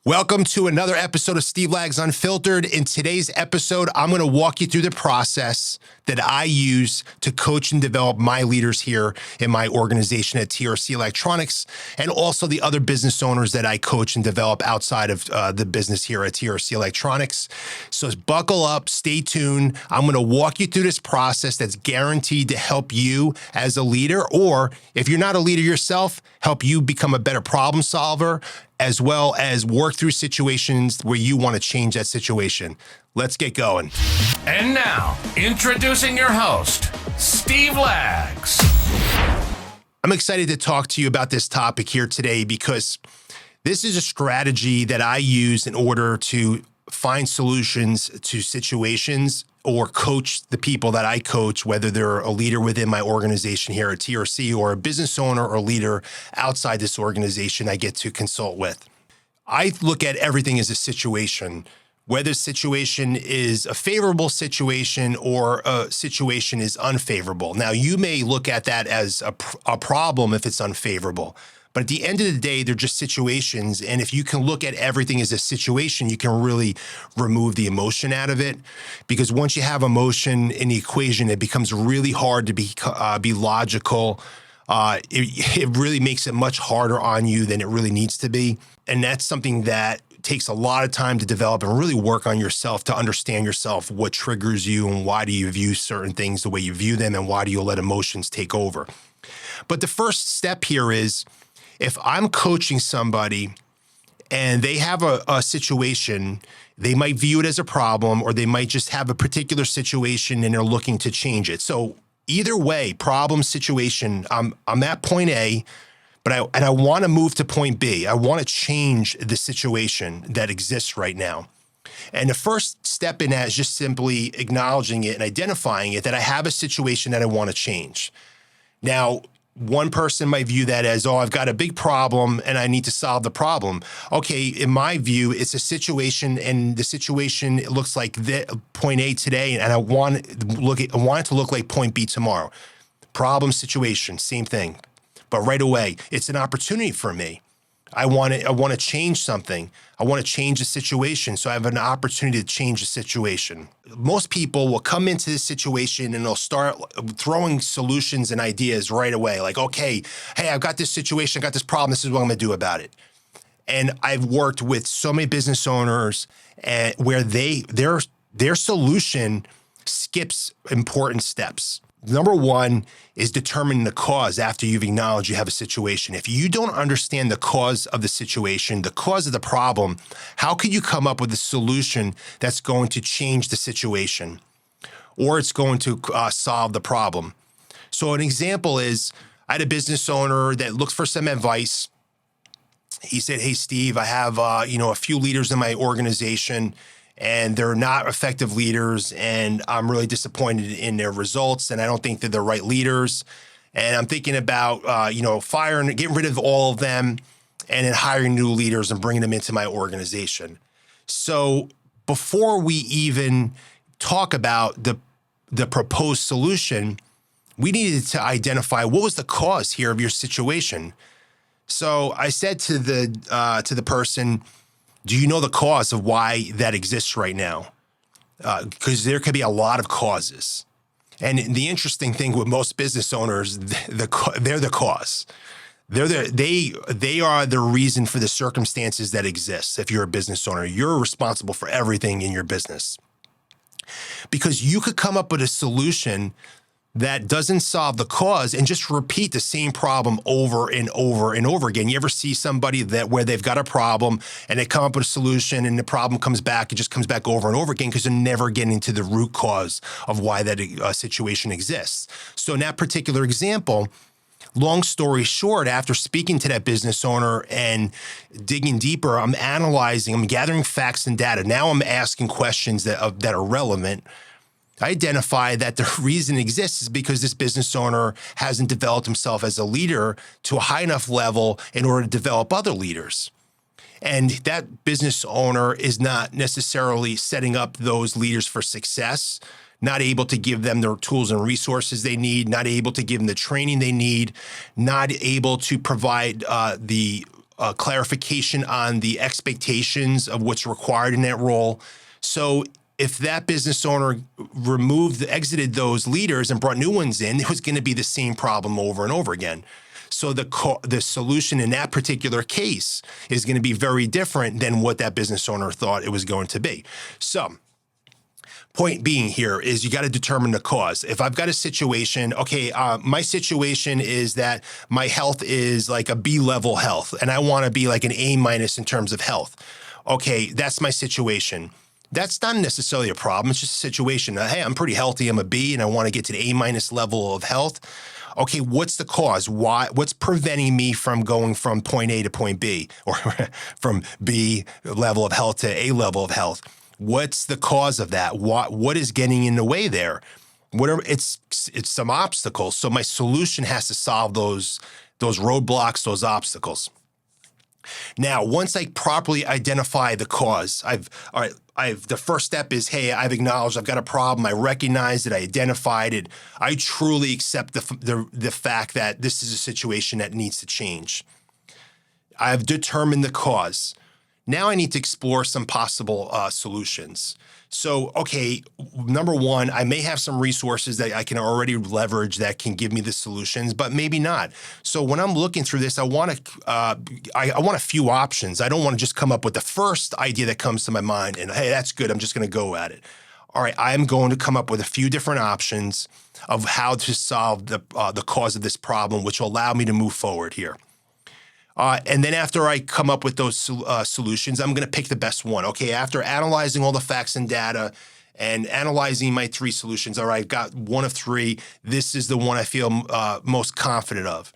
Welcome to another episode of Steve Lags Unfiltered. In today's episode, I'm going to walk you through the process that I use to coach and develop my leaders here in my organization at TRC Electronics, and also the other business owners that I coach and develop outside of the business here at TRC Electronics. So buckle up, stay tuned. I'm going to walk you through this process that's guaranteed to help you as a leader, or if you're not a leader yourself, help you become a better problem solver, as well as work through situations where you want to change that situation. Let's get going. And now, introducing your host, Steve Lags. I'm excited to talk to you about this topic here today because this is a strategy that I use in order to find solutions to situations or coach the people that I coach, whether they're a leader within my organization here at TRC or a business owner or leader outside this organization I get to consult with. I look at everything as a situation, whether the situation is a favorable situation or a situation is unfavorable. Now, you may look at that as a problem if it's unfavorable. But at the end of the day, they're just situations. And if you can look at everything as a situation, you can really remove the emotion out of it. Because once you have emotion in the equation, it becomes really hard to be logical. It really makes it much harder on you than it really needs to be. And that's something that takes a lot of time to develop and really work on yourself to understand yourself, what triggers you and why do you view certain things the way you view them and why do you let emotions take over. But the first step here is, if I'm coaching somebody and they have a situation, they might view it as a problem, or they might just have a particular situation and they're looking to change it. So either way, problem, situation, I'm at point A, but I want to move to point B. I want to change the situation that exists right now. And the first step in that is just simply acknowledging it and identifying it, that I have a situation that I want to change. Now, one person might view that as, I've got a big problem and I need to solve the problem. Okay, in my view, it's a situation, and the situation looks like point A today, and I want it to look like point B tomorrow. Problem, situation, same thing. But right away, it's an opportunity for me. I want to change something. I want to change the situation, so I have an opportunity to change the situation. Most people will come into this situation and they'll start throwing solutions and ideas right away. Like, okay, hey, I've got this situation, I've got this problem, this is what I'm going to do about it. And I've worked with so many business owners where their solution skips important steps. Number one is determining the cause after you've acknowledged you have a situation. If you don't understand the cause of the situation, the cause of the problem, how could you come up with a solution that's going to change the situation or it's going to solve the problem? So an example is, I had a business owner that looked for some advice. He said, hey, Steve, I have a few leaders in my organization, and they're not effective leaders, and I'm really disappointed in their results, and I don't think they're the right leaders. And I'm thinking about, firing, getting rid of all of them, and then hiring new leaders and bringing them into my organization. So before we even talk about the proposed solution, we needed to identify what was the cause here of your situation. So I said to the person, do you know the cause of why that exists right now? Because there could be a lot of causes. And the interesting thing with most business owners, they're the cause. They are the reason for the circumstances that exist. If you're a business owner, you're responsible for everything in your business. Because you could come up with a solution that doesn't solve the cause and just repeat the same problem over and over and over again. You ever see somebody where they've got a problem and they come up with a solution and the problem comes back, it just comes back over and over again because they're never getting to the root cause of why that situation exists. So in that particular example, long story short, after speaking to that business owner and digging deeper, I'm analyzing, I'm gathering facts and data. Now I'm asking questions that are relevant. I identify that the reason it exists is because this business owner hasn't developed himself as a leader to a high enough level in order to develop other leaders. And that business owner is not necessarily setting up those leaders for success, not able to give them the tools and resources they need, not able to give them the training they need, not able to provide the clarification on the expectations of what's required in that role. So if that business owner exited those leaders and brought new ones in, it was going to be the same problem over and over again. So the solution in that particular case is going to be very different than what that business owner thought it was going to be. So point being here is you got to determine the cause. If I've got a situation, my situation is that my health is like a B level health and I want to be like an A- in terms of health. Okay, that's my situation. That's not necessarily a problem. It's just a situation. Hey, I'm pretty healthy. I'm a B and I want to get to the A- level of health. Okay, what's the cause? Why? What's preventing me from going from point A to point B, or from B level of health to A level of health? What's the cause of that? What is getting in the way there? It's some obstacles. So my solution has to solve those roadblocks, those obstacles. Now, once I properly identify the cause, the first step is, hey, I've acknowledged I've got a problem. I recognize it. I identified it. I truly accept the fact that this is a situation that needs to change. I've determined the cause. Now I need to explore some possible solutions. So, okay, number one, I may have some resources that I can already leverage that can give me the solutions, but maybe not. So when I'm looking through this, I want a few options. I don't want to just come up with the first idea that comes to my mind and, hey, that's good, I'm just going to go at it. All right, I'm going to come up with a few different options of how to solve the cause of this problem, which will allow me to move forward here. And then after I come up with those solutions, I'm going to pick the best one. Okay, after analyzing all the facts and data and analyzing my three solutions, all right, I've got one of three. This is the one I feel most confident of.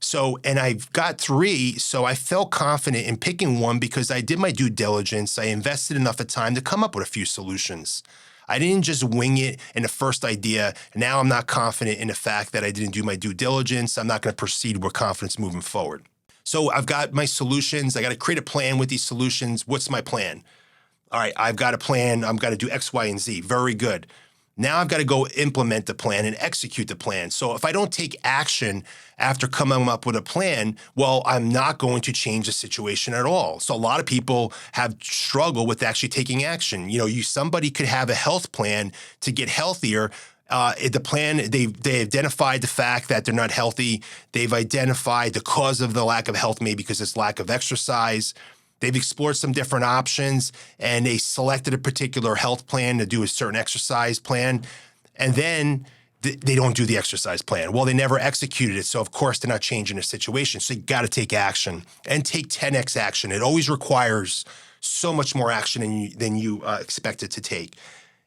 So, and I've got three, so I felt confident in picking one because I did my due diligence. I invested enough of time to come up with a few solutions. I didn't just wing it in the first idea. Now I'm not confident in the fact that I didn't do my due diligence. I'm not going to proceed with confidence moving forward. So I've got my solutions. I got to create a plan with these solutions. What's my plan? All right, I've got a plan. I'm got to do X, Y, and Z. Very good. Now I've got to go implement the plan and execute the plan. So if I don't take action after coming up with a plan, well, I'm not going to change the situation at all. So a lot of people have struggled with actually taking action. Somebody could have a health plan to get healthier. The plan, they identified the fact that they're not healthy. They've identified the cause of the lack of health, maybe because it's lack of exercise. They've explored some different options, and they selected a particular health plan to do a certain exercise plan, and then they don't do the exercise plan. Well, they never executed it, so of course they're not changing the situation. So you got to take action and take 10x action. It always requires so much more action than you expect it to take.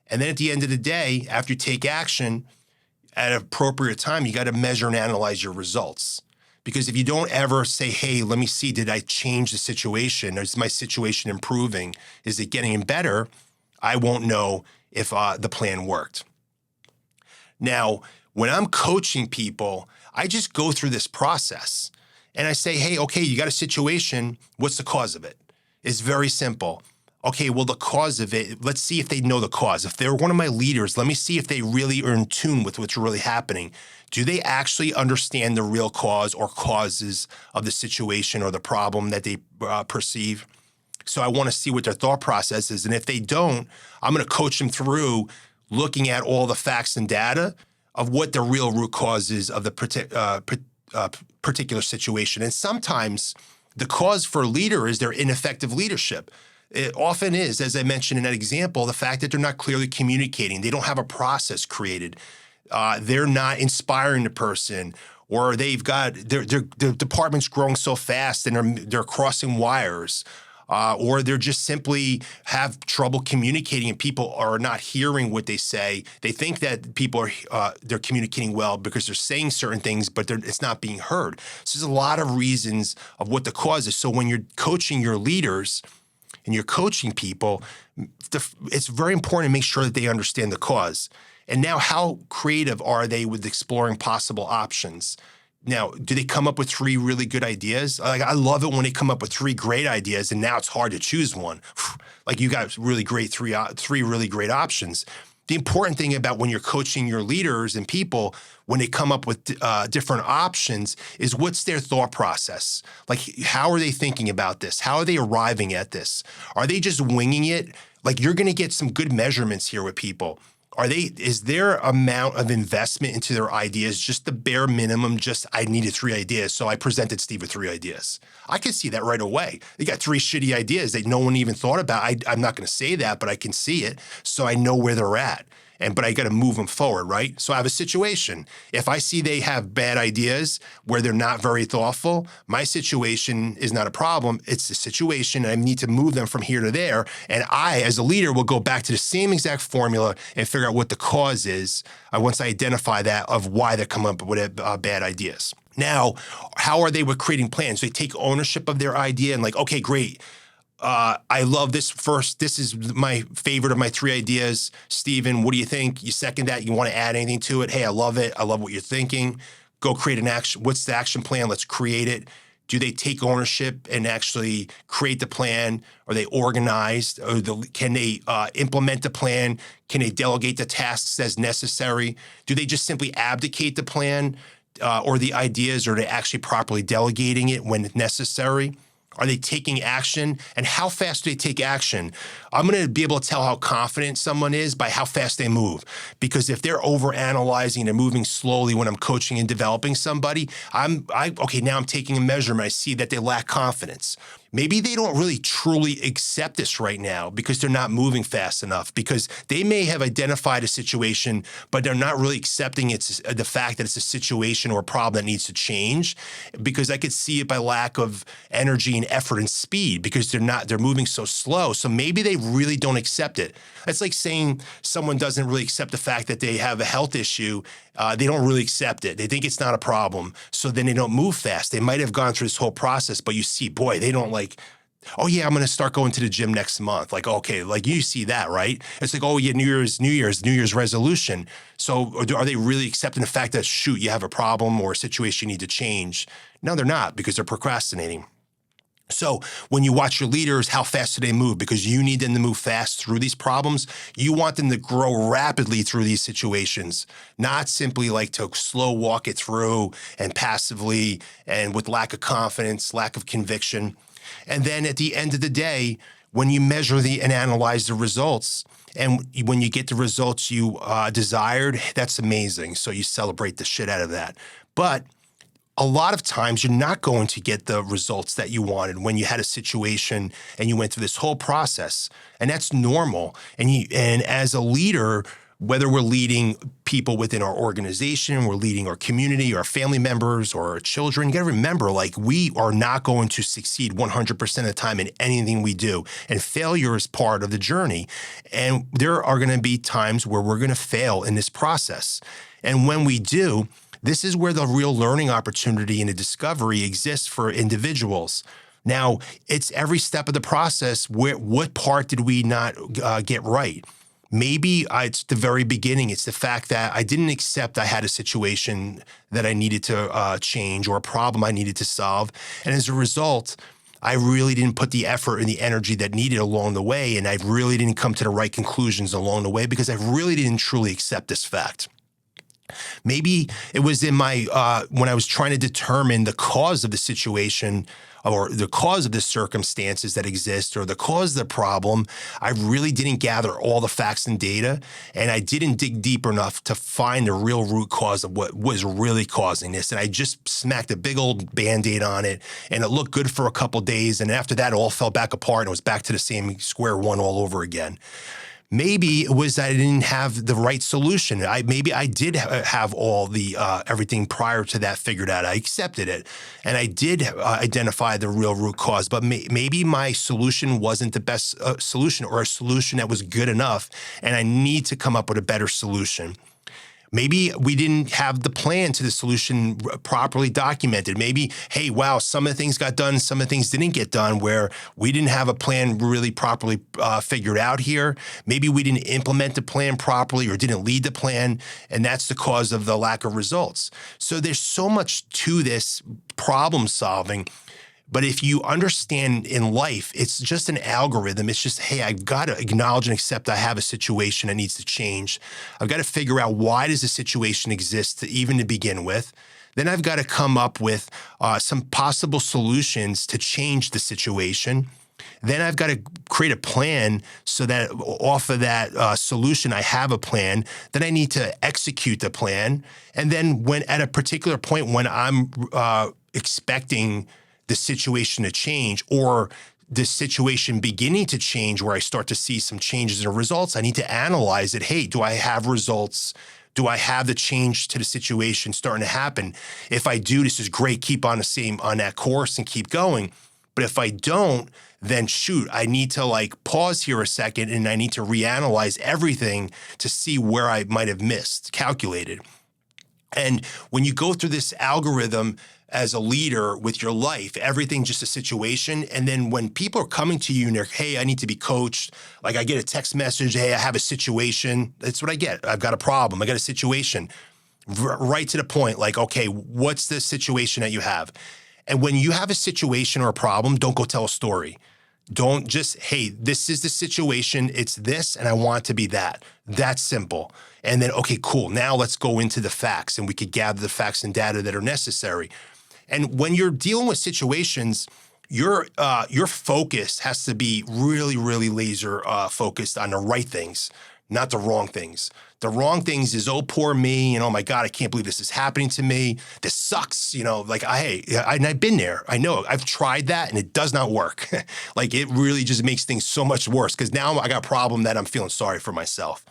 And then at the end of the day, after you take action at an appropriate time, you got to measure and analyze your results. Because if you don't ever say, hey, let me see, did I change the situation? Is my situation improving? Is it getting better? I won't know if the plan worked. Now, when I'm coaching people, I just go through this process and I say, hey, okay, you got a situation. What's the cause of it? It's very simple. Okay, well, the cause of it, let's see if they know the cause. If they're one of my leaders, let me see if they really are in tune with what's really happening. Do they actually understand the real cause or causes of the situation or the problem that they perceive? So I want to see what their thought process is. And if they don't, I'm going to coach them through looking at all the facts and data of what the real root cause is of the particular situation. And sometimes the cause for a leader is their ineffective leadership. It often is, as I mentioned in that example, the fact that they're not clearly communicating. They don't have a process created. They're not inspiring the person, or they've got their department's growing so fast and they're crossing wires, or they're just simply have trouble communicating and people are not hearing what they say. They think that people are they're communicating well because they're saying certain things, but it's not being heard. So there's a lot of reasons of what the cause is. So when you're coaching your leaders and you're coaching people, it's very important to make sure that they understand the cause. And now, how creative are they with exploring possible options? Now, do they come up with three really good ideas? Like, I love it when they come up with three great ideas, and now it's hard to choose one. Like, you got really great three really great options. the important thing about when you're coaching your leaders and people, when they come up with different options, is what's their thought process? Like, how are they thinking about this? How are they arriving at this? Are they just winging it? Like, you're going to get some good measurements here with people. Is their amount of investment into their ideas just the bare minimum? Just, I needed 3 ideas, so I presented Steve with 3 ideas. I can see that right away. They got 3 shitty ideas that no one even thought about. I'm not going to say that, but I can see it, so I know where they're at. But I got to move them forward, right? So I have a situation. If I see they have bad ideas where they're not very thoughtful, my situation is not a problem. It's a situation, and I need to move them from here to there. And I, as a leader, will go back to the same exact formula and figure out what the cause is once I identify that of why they're coming up with bad ideas. Now, how are they with creating plans? They take ownership of their idea and like, okay, great. I love this first. This is my favorite of my 3 ideas. Steven, what do you think? You second that? You want to add anything to it? Hey, I love it. I love what you're thinking. Go create an action. What's the action plan? Let's create it. Do they take ownership and actually create the plan? Are they organized? Can they implement the plan? Can they delegate the tasks as necessary? Do they just simply abdicate the plan or the ideas, or are they actually properly delegating it when necessary? Are they taking action? And how fast do they take action? I'm going to be able to tell how confident someone is by how fast they move. Because if they're overanalyzing and moving slowly when I'm coaching and developing somebody, now I'm taking a measurement. I see that they lack confidence. Maybe they don't really truly accept this right now because they're not moving fast enough, because they may have identified a situation, but they're not really accepting the fact that it's a situation or a problem that needs to change, because I could see it by lack of energy and effort and speed, because they're moving so slow. So maybe they really don't accept it. It's like saying someone doesn't really accept the fact that they have a health issue. They don't really accept it. They think it's not a problem. So then they don't move fast. They might have gone through this whole process, but you see, boy, they don't like, oh yeah, I'm going to start going to the gym next month. Like, okay, like you see that, right? It's like, oh yeah, New Year's resolution. So are they really accepting the fact that, shoot, you have a problem or a situation you need to change? No, they're not, because they're procrastinating. So when you watch your leaders, how fast do they move? Because you need them to move fast through these problems. You want them to grow rapidly through these situations, not simply like to slow walk it through and passively and with lack of confidence, lack of conviction. And then at the end of the day, when you measure and analyze the results, and when you get the results you desired, that's amazing. So you celebrate the shit out of that. But a lot of times you're not going to get the results that you wanted when you had a situation and you went through this whole process. And that's normal. And as a leader, whether we're leading people within our organization, we're leading our community, our family members, or our children, you got to remember, like, we are not going to succeed 100% of the time in anything we do. And failure is part of the journey. And there are going to be times where we're going to fail in this process. And when we do, this is where the real learning opportunity and the discovery exists for individuals. Now, it's every step of the process. What part did we not get right? Maybe it's the very beginning. It's the fact that I didn't accept I had a situation that I needed to change, or a problem I needed to solve. And as a result, I really didn't put the effort and the energy that needed along the way. And I really didn't come to the right conclusions along the way because I really didn't truly accept this fact. Maybe it was in my when I was trying to determine the cause of the situation, or the cause of the circumstances that exist, or the cause of the problem, I really didn't gather all the facts and data, and I didn't dig deep enough to find the real root cause of what was really causing this. And I just smacked a big old Band-Aid on it, and it looked good for a couple days, and after that, it all fell back apart, and it was back to the same square one all over again. Maybe it was that I didn't have the right solution. Maybe I did have all the everything prior to that figured out. I accepted it, and I did identify the real root cause. But maybe my solution wasn't the best solution, or a solution that was good enough, and I need to come up with a better solution. Maybe we didn't have the plan to the solution properly documented. Maybe, hey, wow, some of the things got done, some of the things didn't get done, where we didn't have a plan really properly figured out here. Maybe we didn't implement the plan properly or didn't lead the plan, and that's the cause of the lack of results. So there's so much to this problem solving. But if you understand in life, it's just an algorithm. It's just, hey, I've got to acknowledge and accept I have a situation that needs to change. I've got to figure out why does the situation exist to begin with. Then I've got to come up with some possible solutions to change the situation. Then I've got to create a plan so that off of that solution, I have a plan. Then I need to execute the plan. And then when at a particular point when I'm expecting the situation to change or the situation beginning to change where I start to see some changes in results, I need to analyze it. Hey, do I have results? Do I have the change to the situation starting to happen? If I do, this is great. Keep on that course and keep going. But if I don't, then shoot, I need to pause here a second and I need to reanalyze everything to see where I might have calculated. And when you go through this algorithm as a leader with your life, everything's just a situation. And then when people are coming to you and they're, hey, I need to be coached, I get a text message, hey, I have a situation. That's what I get. I've got a problem. I got a situation. Right to the point, okay, what's the situation that you have? And when you have a situation or a problem, don't go tell a story. Don't just, hey, this is the situation, it's this, and I want it to be that. That's simple. And then, okay, cool. Now let's go into the facts, and we could gather the facts and data that are necessary. And when you're dealing with situations, your focus has to be really, really laser focused on the right things, not the wrong things. The wrong things is, oh, poor me, and oh my God, I can't believe this is happening to me. This sucks, and I've been there. I know, I've tried that and it does not work. It really just makes things so much worse because now I got a problem that I'm feeling sorry for myself.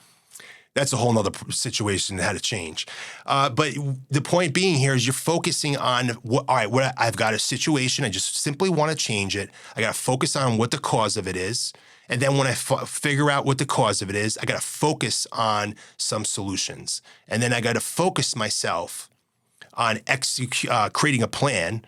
That's a whole nother situation that had to change. But the point being here is you're focusing on, I've got a situation. I just simply want to change it. I got to focus on what the cause of it is. And then when I figure out what the cause of it is, I got to focus on some solutions. And then I got to focus myself on creating a plan.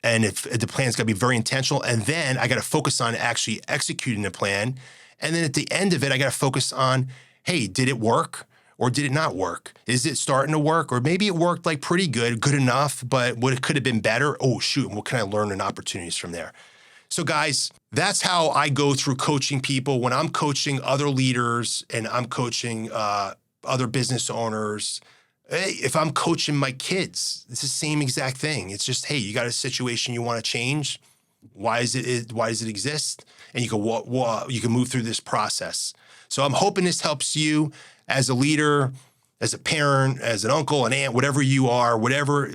And if the plan's got to be very intentional. And then I got to focus on actually executing the plan. And then at the end of it, I got to focus on, hey, did it work or did it not work? Is it starting to work? Or maybe it worked good enough, but what it could have been better? Oh, shoot, what can I learn and opportunities from there? So guys, that's how I go through coaching people. When I'm coaching other leaders and I'm coaching other business owners, hey, if I'm coaching my kids, it's the same exact thing. It's just, hey, you got a situation you want to change. Why does it exist? And you can move through this process. So I'm hoping this helps you as a leader, as a parent, as an uncle, an aunt, whatever you are, whatever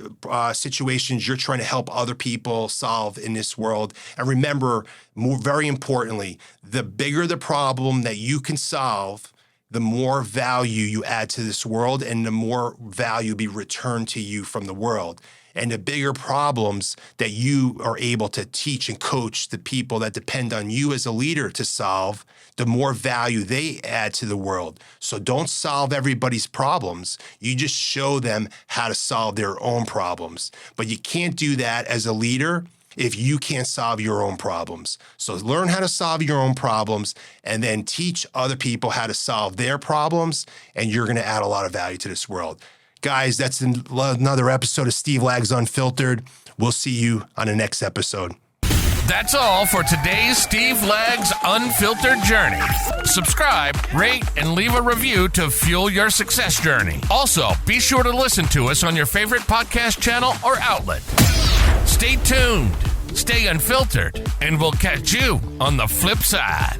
situations you're trying to help other people solve in this world. And remember, very importantly, the bigger the problem that you can solve, the more value you add to this world and the more value be returned to you from the world. And the bigger problems that you are able to teach and coach the people that depend on you as a leader to solve, the more value they add to the world. So don't solve everybody's problems. You just show them how to solve their own problems. But you can't do that as a leader if you can't solve your own problems. So learn how to solve your own problems and then teach other people how to solve their problems, and you're going to add a lot of value to this world. Guys, that's another episode of Steve Lags Unfiltered. We'll see you on the next episode. That's all for today's Steve Lags Unfiltered journey. Subscribe, rate, and leave a review to fuel your success journey. Also, be sure to listen to us on your favorite podcast channel or outlet. Stay tuned, stay unfiltered, and we'll catch you on the flip side.